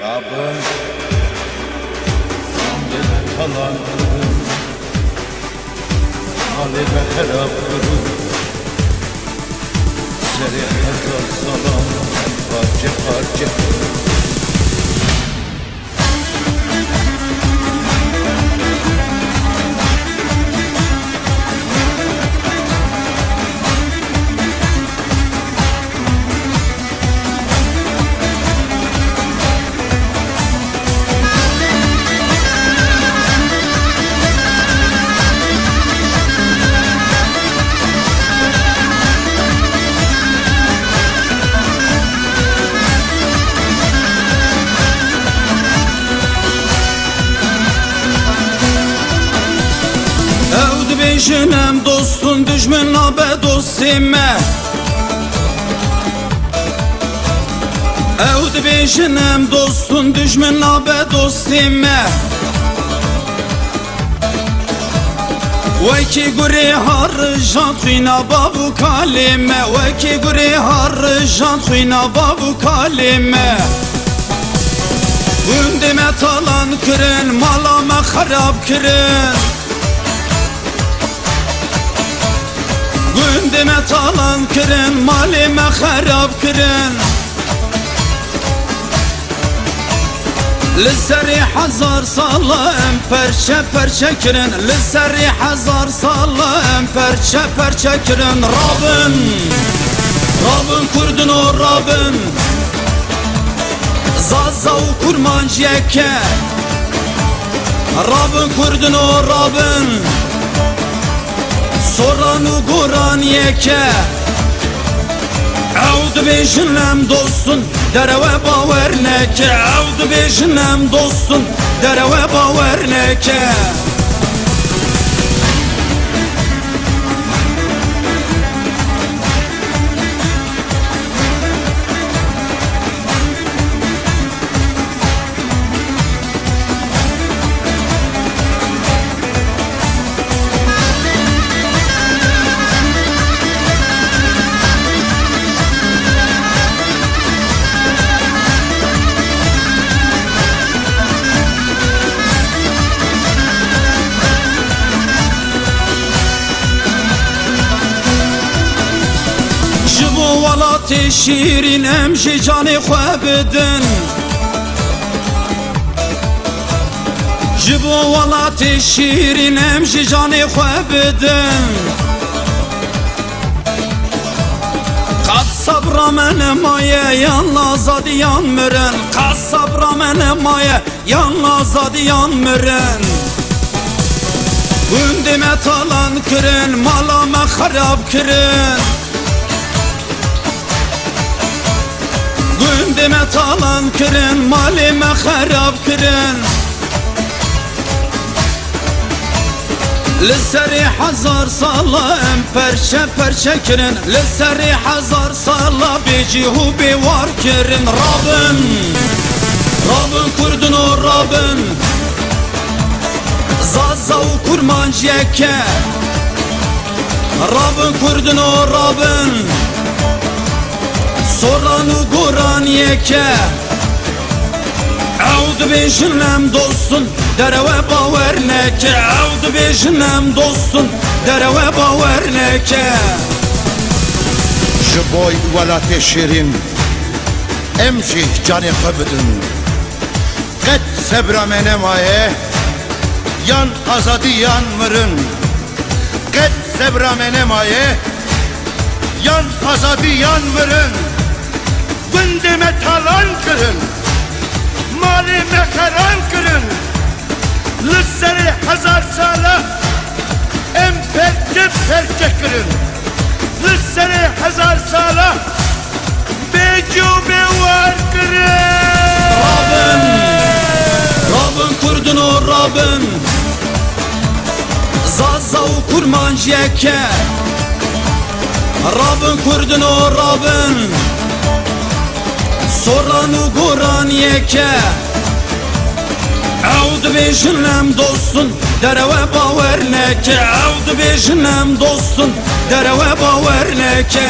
Rabın Sandık kalan Halime helap kırın Seri hazır salam Parça parça Beşinem dostun düşmana be dostime Evd beşinem dostun düşmana be dostime Veki guri harjan tuyna babu kalime Veki guri harjan tuyna babu kalime Gündeme talan kırın malama harap kırın Gündeme talan kırın, malime harap kırın Lisseri hazar sallam, perçe perçe kırın Lisseri hazar sallam, perçe perçe kırın Rabın, Rabın kurdun o Rabın Zazav kurmancı yeke Rabın kurdun o Rabın Soranu Kur'an yeke Evd beşinem dostun dereve baver neke Evd beşinem dostun dereve baver neke Valat şirin emşi canı xwebidin Jibo valat şirin emşi canı xwebidin Qad sabra mene maye yanla zadi yan mirin Qad sabra mene maye yanla zadi yan mirin Gündeme talan kırın malame harap kırın Gündeme talan kırın, malime harap kırın Lisseri hazar sallam, perçe perçe kırın Lisseri hazar salla, becihu bevar kırın Rabın, Rabın kurdun o Rabın Zazav kurmancı yeke Rabın kurdun o Rabın Soranu Kur'an yeke Evd beşinem dostun dereve baver neke Evd beşinem dostun dereve baver neke Jiboy velat şirin Emşi canı xwebidin Qed sebra mene maye Yan azadi yan mırın Qed sebra mene maye Yan azadi yan mırın Gündeme talan kırın Malime karan kırın Lisseri hazar sala Em perçe perçe kırın Lisseri hazar sala Becube var kırın Rabın, Rabın kurdun o Rabın Zazav kurmancı yeke Rabın kurdun o Rabın Soranu Kur'an yeke Evd beşinem dostun dereve baver neke Evd beşinem dostun dereve baver neke